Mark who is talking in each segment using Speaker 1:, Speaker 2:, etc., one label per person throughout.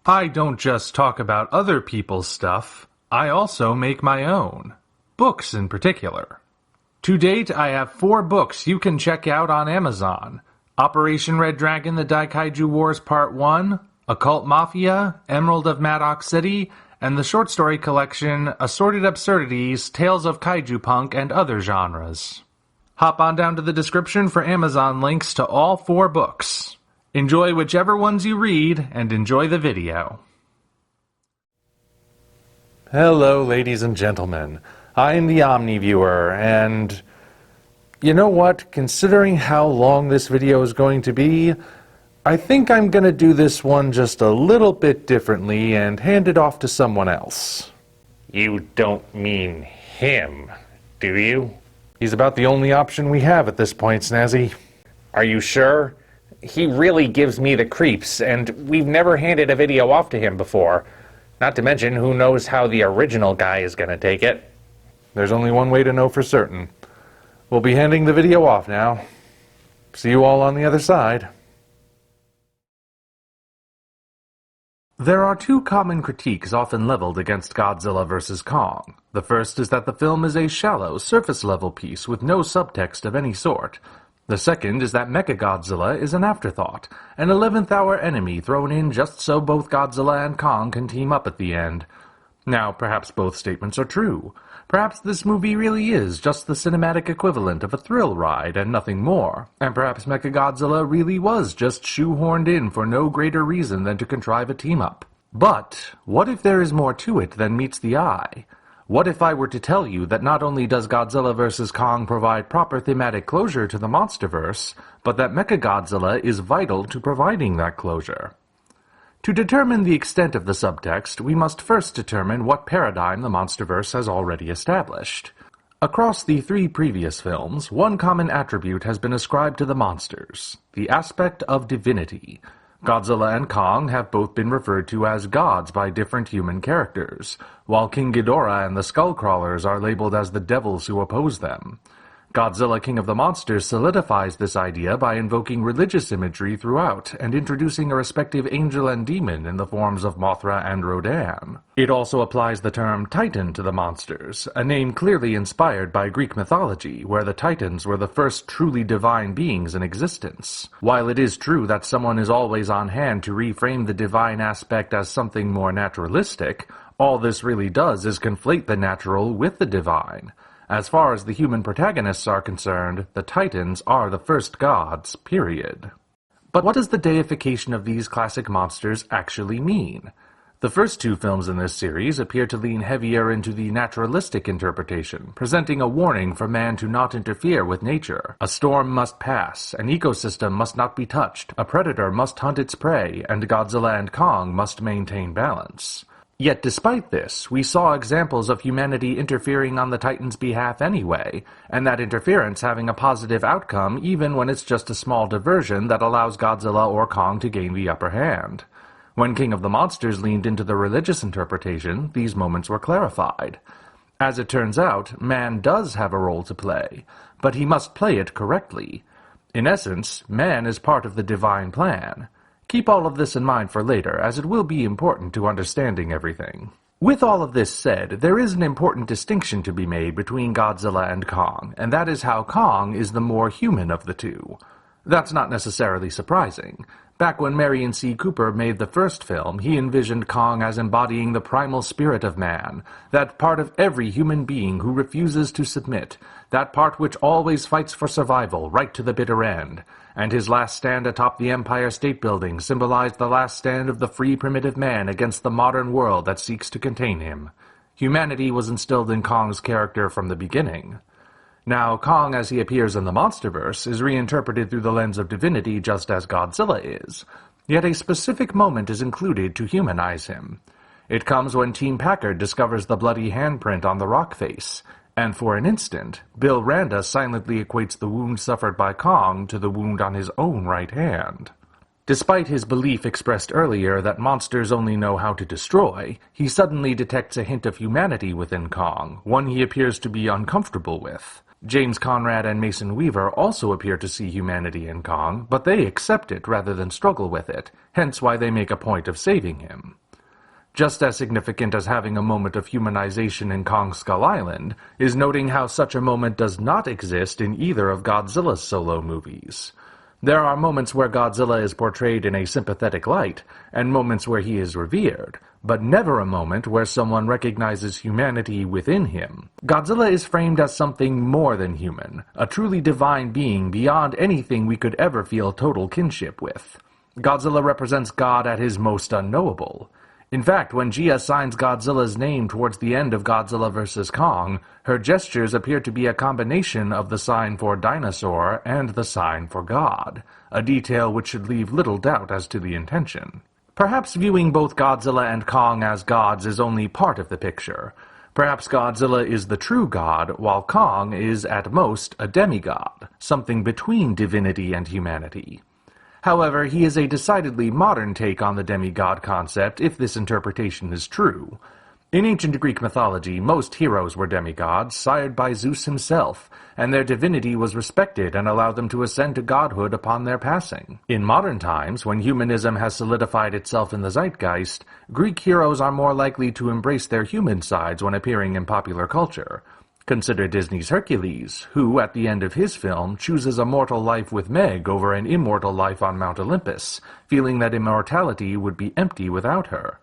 Speaker 1: I don't just talk about other people's stuff, I also make my own. Books in particular. To date, I have 4 books you can check out on Amazon. Operation Red Dragon: The Daikaiju Wars Part 1, Occult Mafia, Emerald of Maddox City, and the short story collection Assorted Absurdities, Tales of Kaiju Punk and Other Genres. Hop on down to the description for Amazon links to all 4 books. Enjoy whichever ones you read, and enjoy the video. Hello, ladies and gentlemen. I am the Omni viewer, and you know what? Considering how long this video is going to be, I think I'm going to do this one just a little bit differently and hand it off to someone else.
Speaker 2: You don't mean him, do you?
Speaker 1: He's about the only option we have at this point, Snazzy.
Speaker 2: Are you sure? He really gives me the creeps, and we've never handed a video off to him before. Not to mention, who knows how the original guy is going to take it.
Speaker 1: There's only one way to know for certain. We'll be handing the video off now. See you all on the other side. There are 2 common critiques often leveled against Godzilla vs. Kong. The first is that the film is a shallow, surface-level piece with no subtext of any sort. The second is that Mechagodzilla is an afterthought, an 11th-hour enemy thrown in just so both Godzilla and Kong can team up at the end. Now, perhaps both statements are true. Perhaps this movie really is just the cinematic equivalent of a thrill ride and nothing more, and perhaps Mechagodzilla really was just shoehorned in for no greater reason than to contrive a team-up. But what if there is more to it than meets the eye? What if I were to tell you that not only does Godzilla vs. Kong provide proper thematic closure to the monsterverse, but that Mechagodzilla is vital to providing that closure? To determine the extent of the subtext, we must first determine what paradigm the monsterverse has already established. Across the 3 previous films, one common attribute has been ascribed to the monsters: the aspect of divinity. Godzilla and Kong have both been referred to as gods by different human characters, while King Ghidorah and the Skullcrawlers are labeled as the devils who oppose them. Godzilla, King of the Monsters, solidifies this idea by invoking religious imagery throughout and introducing a respective angel and demon in the forms of Mothra and Rodan. It also applies the term Titan to the monsters, a name clearly inspired by Greek mythology, where the Titans were the first truly divine beings in existence. While it is true that someone is always on hand to reframe the divine aspect as something more naturalistic, all this really does is conflate the natural with the divine. As far as the human protagonists are concerned, the Titans are the first gods, period. But what does the deification of these classic monsters actually mean? The first 2 films in this series appear to lean heavier into the naturalistic interpretation, presenting a warning for man to not interfere with nature. A storm must pass, an ecosystem must not be touched, a predator must hunt its prey, and Godzilla and Kong must maintain balance. Yet despite this, we saw examples of humanity interfering on the Titans' behalf anyway, and that interference having a positive outcome even when it's just a small diversion that allows Godzilla or Kong to gain the upper hand. When King of the Monsters leaned into the religious interpretation, these moments were clarified. As it turns out, man does have a role to play, but he must play it correctly. In essence, man is part of the divine plan. Keep all of this in mind for later, as it will be important to understanding everything. With all of this said, there is an important distinction to be made between Godzilla and Kong, and that is how Kong is the more human of the 2. That's not necessarily surprising. Back when Marion C. Cooper made the first film, he envisioned Kong as embodying the primal spirit of man, that part of every human being who refuses to submit, that part which always fights for survival right to the bitter end. And his last stand atop the Empire State Building symbolized the last stand of the free primitive man against the modern world that seeks to contain him. Humanity was instilled in Kong's character from the beginning. Now, Kong as he appears in the monsterverse is reinterpreted through the lens of divinity just as Godzilla is, yet a specific moment is included to humanize him. It comes when Team Packard discovers the bloody handprint on the rock face, and for an instant, Bill Randa silently equates the wound suffered by Kong to the wound on his own right hand. Despite his belief expressed earlier that monsters only know how to destroy, he suddenly detects a hint of humanity within Kong, one he appears to be uncomfortable with. James Conrad and Mason Weaver also appear to see humanity in Kong, but they accept it rather than struggle with it, hence why they make a point of saving him. Just as significant as having a moment of humanization in Kong Skull Island is noting how such a moment does not exist in either of Godzilla's solo movies. There are moments where Godzilla is portrayed in a sympathetic light, and moments where he is revered, but never a moment where someone recognizes humanity within him. Godzilla is framed as something more than human, a truly divine being beyond anything we could ever feel total kinship with. Godzilla represents God at his most unknowable. In fact, when Gia signs Godzilla's name towards the end of Godzilla vs. Kong, her gestures appear to be a combination of the sign for dinosaur and the sign for God, a detail which should leave little doubt as to the intention. Perhaps viewing both Godzilla and Kong as gods is only part of the picture. Perhaps Godzilla is the true god, while Kong is at most a demigod, something between divinity and humanity. However, he is a decidedly modern take on the demigod concept if this interpretation is true. In ancient Greek mythology, most heroes were demigods, sired by Zeus himself, and their divinity was respected and allowed them to ascend to godhood upon their passing. In modern times, when humanism has solidified itself in the zeitgeist, Greek heroes are more likely to embrace their human sides when appearing in popular culture. Consider Disney's Hercules, who, at the end of his film, chooses a mortal life with Meg over an immortal life on Mount Olympus, feeling that immortality would be empty without her.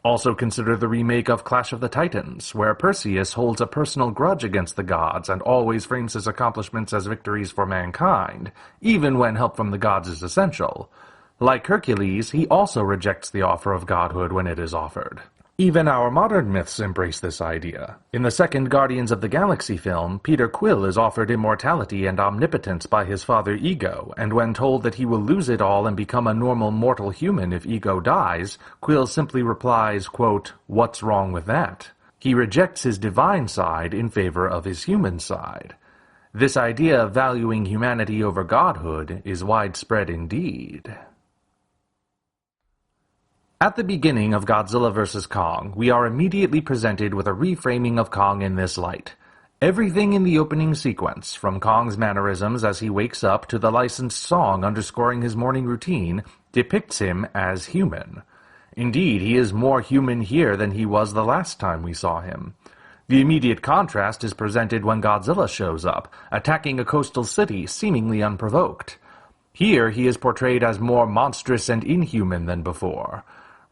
Speaker 1: Also consider the remake of Clash of the Titans, where Perseus holds a personal grudge against the gods and always frames his accomplishments as victories for mankind, even when help from the gods is essential. Like Hercules, he also rejects the offer of godhood when it is offered. Even our modern myths embrace this idea. In the second Guardians of the Galaxy film, Peter Quill is offered immortality and omnipotence by his father Ego, and when told that he will lose it all and become a normal mortal human if Ego dies, Quill simply replies, quote, "What's wrong with that?" He rejects his divine side in favor of his human side. This idea of valuing humanity over godhood is widespread indeed. At the beginning of Godzilla vs. Kong, we are immediately presented with a reframing of Kong in this light. Everything in the opening sequence, from Kong's mannerisms as he wakes up to the licensed song underscoring his morning routine, depicts him as human. Indeed, he is more human here than he was the last time we saw him. The immediate contrast is presented when Godzilla shows up, attacking a coastal city seemingly unprovoked. Here, he is portrayed as more monstrous and inhuman than before.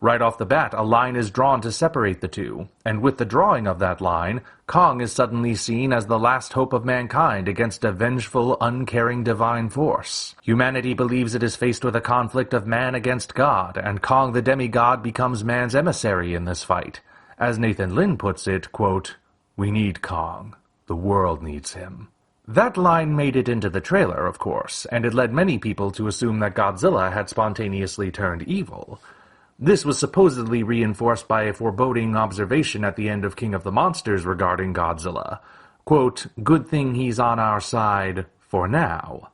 Speaker 1: Right off the bat, a line is drawn to separate the two, and with the drawing of that line, Kong is suddenly seen as the last hope of mankind against a vengeful, uncaring divine force. Humanity believes it is faced with a conflict of man against God, and Kong the demigod becomes man's emissary in this fight. As Nathan Lynn puts it, quote, "We need Kong. The world needs him." That line made it into the trailer, of course, and it led many people to assume that Godzilla had spontaneously turned evil. This was supposedly reinforced by a foreboding observation at the end of King of the Monsters regarding Godzilla. Quote, "Good thing he's on our side, for now."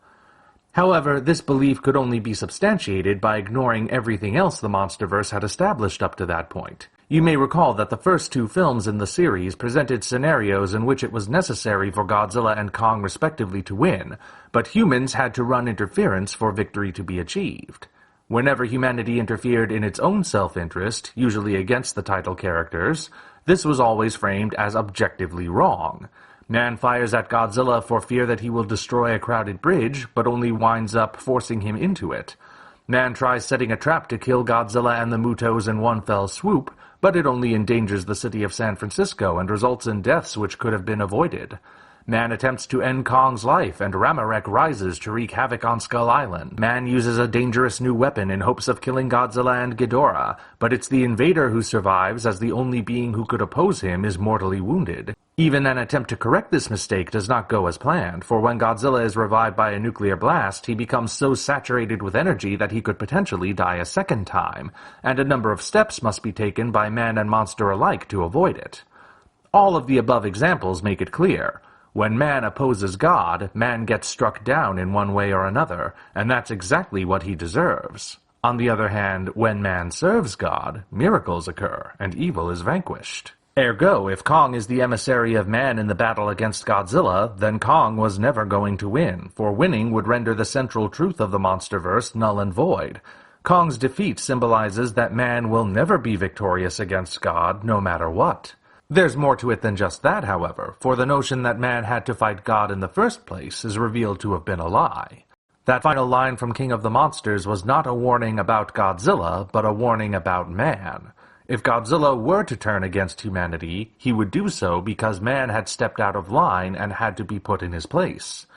Speaker 1: However, this belief could only be substantiated by ignoring everything else the MonsterVerse had established up to that point. You may recall that the first two films in the series presented scenarios in which it was necessary for Godzilla and Kong respectively to win, but humans had to run interference for victory to be achieved. Whenever humanity interfered in its own self-interest, usually against the title characters, this was always framed as objectively wrong. Man fires at Godzilla for fear that he will destroy a crowded bridge, but only winds up forcing him into it. Man tries setting a trap to kill Godzilla and the Mutos in one fell swoop, but it only endangers the city of San Francisco and results in deaths which could have been avoided. Man attempts to end Kong's life, and Ramarek rises to wreak havoc on Skull Island. Man uses a dangerous new weapon in hopes of killing Godzilla and Ghidorah, but it's the invader who survives, as the only being who could oppose him is mortally wounded. Even an attempt to correct this mistake does not go as planned, for when Godzilla is revived by a nuclear blast, he becomes so saturated with energy that he could potentially die a second time, and a number of steps must be taken by man and monster alike to avoid it. All of the above examples make it clear. When man opposes God, man gets struck down in one way or another, and that's exactly what he deserves. On the other hand, when man serves God, miracles occur, and evil is vanquished. Ergo, if Kong is the emissary of man in the battle against Godzilla, then Kong was never going to win, for winning would render the central truth of the MonsterVerse null and void. Kong's defeat symbolizes that man will never be victorious against God, no matter what. There's more to it than just that, however, for the notion that man had to fight God in the first place is revealed to have been a lie. That final line from King of the Monsters was not a warning about Godzilla, but a warning about man. If Godzilla were to turn against humanity, he would do so because man had stepped out of line and had to be put in his place.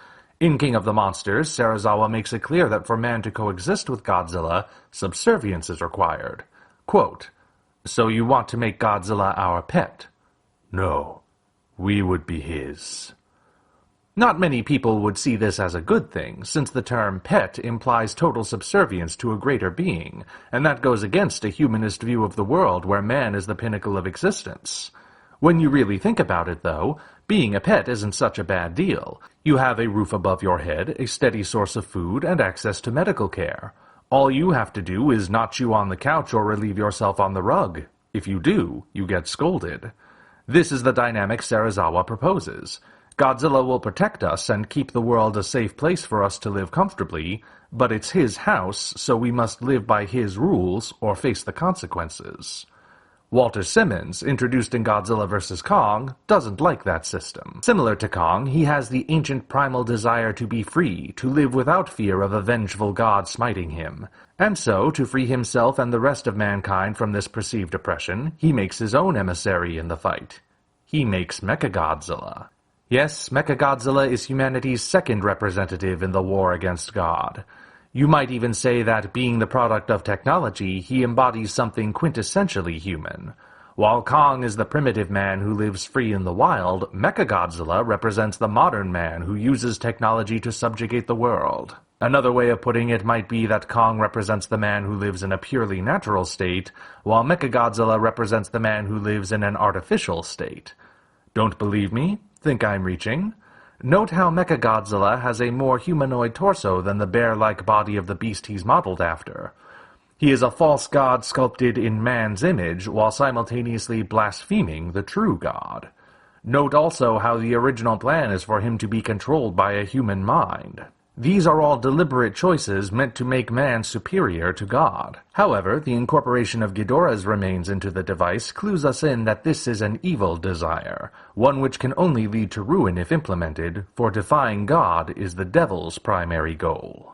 Speaker 1: In King of the Monsters, Serizawa makes it clear that for man to coexist with Godzilla, subservience is required. Quote, "So you want to make Godzilla our pet?" "No, we would be his." Not many people would see this as a good thing, since the term pet implies total subservience to a greater being, and that goes against a humanist view of the world where man is the pinnacle of existence. When you really think about it, though, being a pet isn't such a bad deal. You have a roof above your head, a steady source of food, and access to medical care. All you have to do is not chew on the couch or relieve yourself on the rug. If you do, you get scolded. This is the dynamic Serizawa proposes. Godzilla will protect us and keep the world a safe place for us to live comfortably, but it's his house, so we must live by his rules or face the consequences. Walter Simmons, introduced in Godzilla vs. Kong, doesn't like that system. Similar to Kong, he has the ancient primal desire to be free, to live without fear of a vengeful god smiting him. And so, to free himself and the rest of mankind from this perceived oppression, he makes his own emissary in the fight. He makes Mechagodzilla. Yes, Mechagodzilla is humanity's second representative in the war against God. You might even say that, being the product of technology, he embodies something quintessentially human. While Kong is the primitive man who lives free in the wild, Mechagodzilla represents the modern man who uses technology to subjugate the world. Another way of putting it might be that Kong represents the man who lives in a purely natural state, while Mechagodzilla represents the man who lives in an artificial state. Don't believe me? Think I'm reaching? Note how Mechagodzilla has a more humanoid torso than the bear-like body of the beast he's modeled after. He is a false god sculpted in man's image while simultaneously blaspheming the true god. Note also how the original plan is for him to be controlled by a human mind. These are all deliberate choices meant to make man superior to God. However, the incorporation of Ghidorah's remains into the device clues us in that this is an evil desire, one which can only lead to ruin if implemented, for defying God is the devil's primary goal.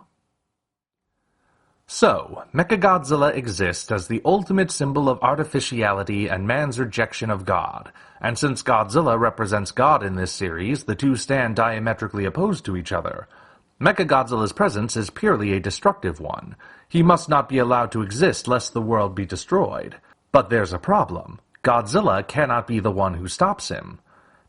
Speaker 1: So, Mechagodzilla exists as the ultimate symbol of artificiality and man's rejection of God, and since Godzilla represents God in this series, the two stand diametrically opposed to each other. Mechagodzilla's presence is purely a destructive one. He must not be allowed to exist lest the world be destroyed. But there's a problem. Godzilla cannot be the one who stops him.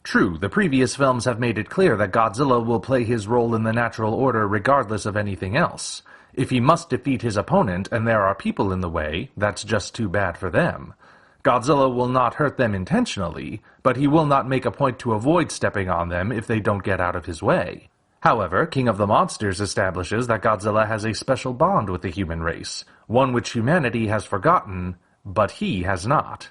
Speaker 1: True, the previous films have made it clear that Godzilla will play his role in the natural order regardless of anything else. If he must defeat his opponent and there are people in the way, that's just too bad for them. Godzilla will not hurt them intentionally, but he will not make a point to avoid stepping on them if they don't get out of his way. However, King of the Monsters establishes that Godzilla has a special bond with the human race, one which humanity has forgotten, but he has not.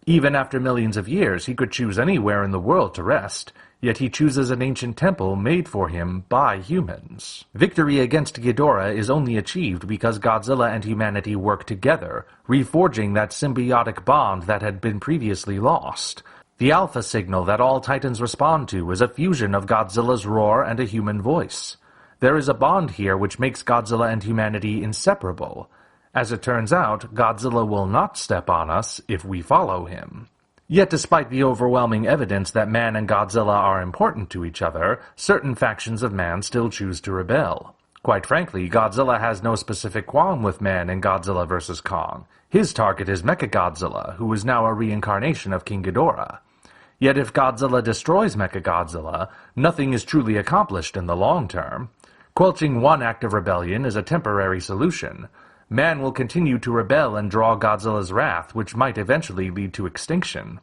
Speaker 1: Even after millions of years, he could choose anywhere in the world to rest, yet he chooses an ancient temple made for him by humans. Victory against Ghidorah is only achieved because Godzilla and humanity work together, reforging that symbiotic bond that had been previously lost. The alpha signal that all Titans respond to is a fusion of Godzilla's roar and a human voice. There is a bond here which makes Godzilla and humanity inseparable. As it turns out, Godzilla will not step on us if we follow him. Yet despite the overwhelming evidence that man and Godzilla are important to each other, certain factions of man still choose to rebel. Quite frankly, Godzilla has no specific qualm with man in Godzilla vs. Kong. His target is Mechagodzilla, who is now a reincarnation of King Ghidorah. Yet if Godzilla destroys Mechagodzilla, nothing is truly accomplished in the long term. Quelching one act of rebellion is a temporary solution. Man will continue to rebel and draw Godzilla's wrath, which might eventually lead to extinction.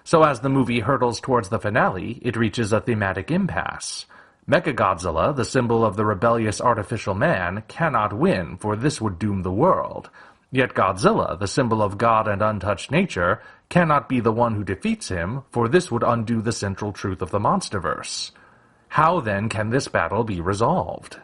Speaker 1: So as the movie hurtles towards the finale, it reaches a thematic impasse. Mechagodzilla, the symbol of the rebellious artificial man, cannot win, for this would doom the world. Yet Godzilla, the symbol of God and untouched nature, cannot be the one who defeats him, for this would undo the central truth of the monsterverse. How then can this battle be resolved?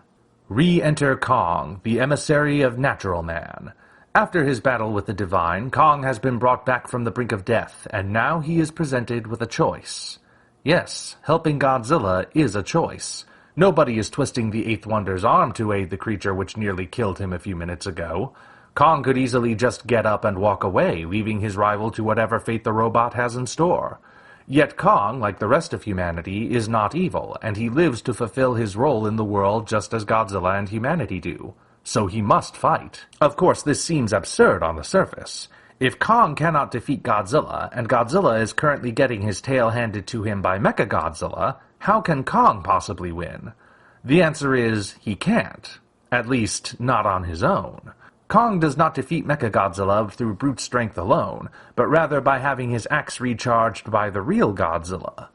Speaker 1: Re-enter Kong, the emissary of Natural Man. After his battle with the Divine, Kong has been brought back from the brink of death, and now he is presented with a choice. Yes, helping Godzilla is a choice. Nobody is twisting the Eighth Wonder's arm to aid the creature which nearly killed him a few minutes ago. Kong could easily just get up and walk away, leaving his rival to whatever fate the robot has in store. Yet Kong, like the rest of humanity, is not evil, and he lives to fulfill his role in the world just as Godzilla and humanity do. So he must fight. Of course, this seems absurd on the surface. If Kong cannot defeat Godzilla, and Godzilla is currently getting his tail handed to him by Mechagodzilla, how can Kong possibly win? The answer is, he can't. At least, not on his own. Kong does not defeat Mechagodzilla through brute strength alone, but rather by having his axe recharged by the real Godzilla.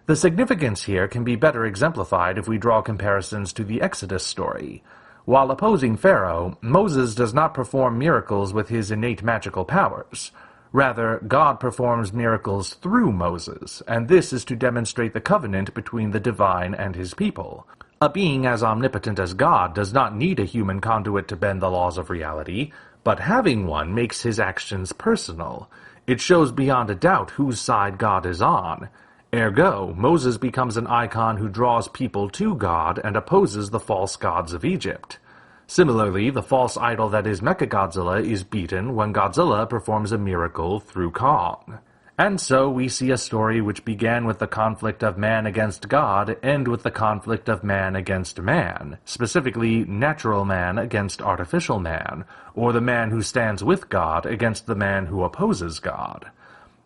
Speaker 1: The significance here can be better exemplified if we draw comparisons to the Exodus story. While opposing Pharaoh, Moses does not perform miracles with his innate magical powers. Rather, God performs miracles through Moses, and this is to demonstrate the covenant between the divine and his people. A being as omnipotent as God does not need a human conduit to bend the laws of reality, but having one makes his actions personal. It shows beyond a doubt whose side God is on. Ergo, Moses becomes an icon who draws people to God and opposes the false gods of Egypt. Similarly, the false idol that is Mechagodzilla is beaten when Godzilla performs a miracle through Kong. And so we see a story which began with the conflict of man against God end with the conflict of man against man, specifically natural man against artificial man, or the man who stands with God against the man who opposes God.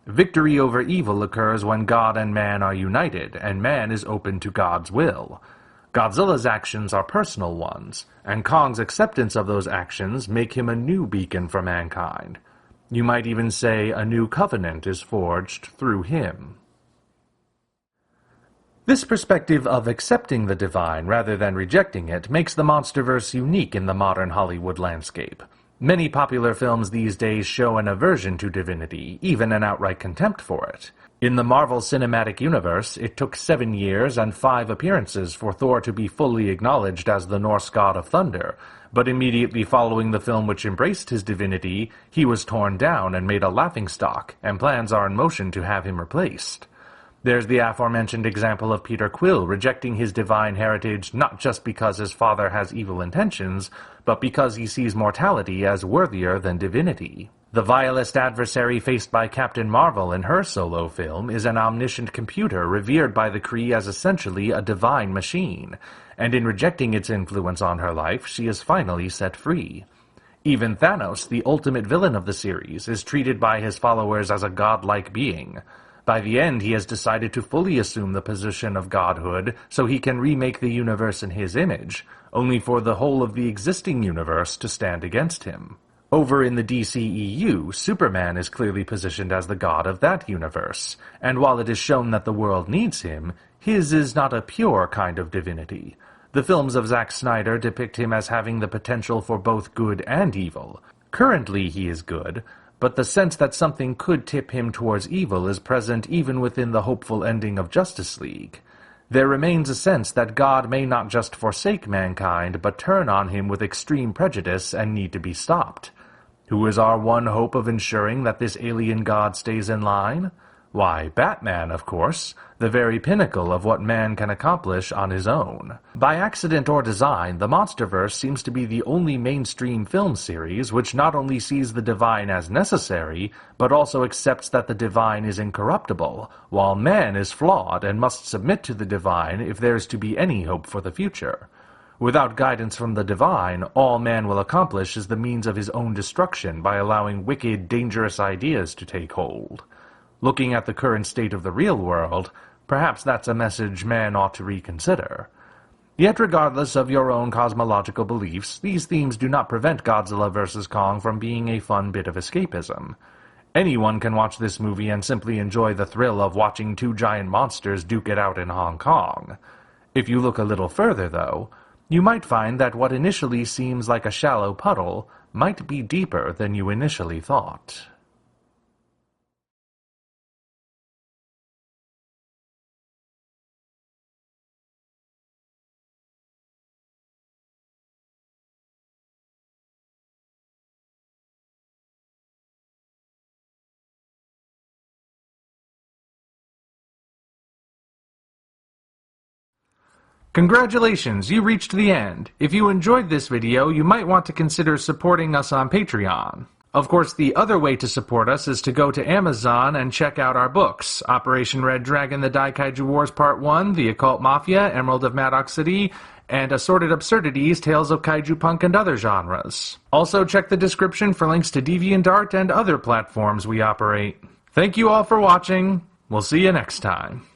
Speaker 1: Victory over evil occurs when God and man are united, and man is open to God's will. Godzilla's actions are personal ones, and Kong's acceptance of those actions make him a new beacon for mankind. You might even say a new covenant is forged through him. This perspective of accepting the divine rather than rejecting it makes the MonsterVerse unique in the modern Hollywood landscape. Many popular films these days show an aversion to divinity, even an outright contempt for it. In the Marvel Cinematic Universe, it took 7 years and 5 appearances for Thor to be fully acknowledged as the Norse god of thunder, but immediately following the film which embraced his divinity, he was torn down and made a laughingstock, and plans are in motion to have him replaced. There's the aforementioned example of Peter Quill rejecting his divine heritage not just because his father has evil intentions, but because he sees mortality as worthier than divinity. The vilest adversary faced by Captain Marvel in her solo film is an omniscient computer revered by the Kree as essentially a divine machine, and in rejecting its influence on her life, she is finally set free. Even Thanos, the ultimate villain of the series, is treated by his followers as a godlike being. By the end, he has decided to fully assume the position of godhood so he can remake the universe in his image, only for the whole of the existing universe to stand against him. Over in the DCEU, Superman is clearly positioned as the god of that universe, and while it is shown that the world needs him, his is not a pure kind of divinity. The films of Zack Snyder depict him as having the potential for both good and evil. Currently he is good, but the sense that something could tip him towards evil is present even within the hopeful ending of Justice League. There remains a sense that God may not just forsake mankind, but turn on him with extreme prejudice and need to be stopped. Who is our one hope of ensuring that this alien god stays in line? Why, Batman, of course, the very pinnacle of what man can accomplish on his own. By accident or design, the MonsterVerse seems to be the only mainstream film series which not only sees the divine as necessary, but also accepts that the divine is incorruptible, while man is flawed and must submit to the divine if there is to be any hope for the future. Without guidance from the divine, all man will accomplish is the means of his own destruction by allowing wicked, dangerous ideas to take hold. Looking at the current state of the real world, perhaps that's a message man ought to reconsider. Yet regardless of your own cosmological beliefs, these themes do not prevent Godzilla vs. Kong from being a fun bit of escapism. Anyone can watch this movie and simply enjoy the thrill of watching two giant monsters duke it out in Hong Kong. If you look a little further, though, you might find that what initially seems like a shallow puddle might be deeper than you initially thought. Congratulations, you reached the end. If you enjoyed this video, you might want to consider supporting us on Patreon. Of course, the other way to support us is to go to Amazon and check out our books: Operation Red Dragon, The Daikaiju Wars Part 1, The Occult Mafia, Emerald of Maddox City, and Assorted Absurdities, Tales of Kaiju Punk and Other Genres. Also check the description for links to DeviantArt and other platforms we operate. Thank you all for watching. We'll see you next time.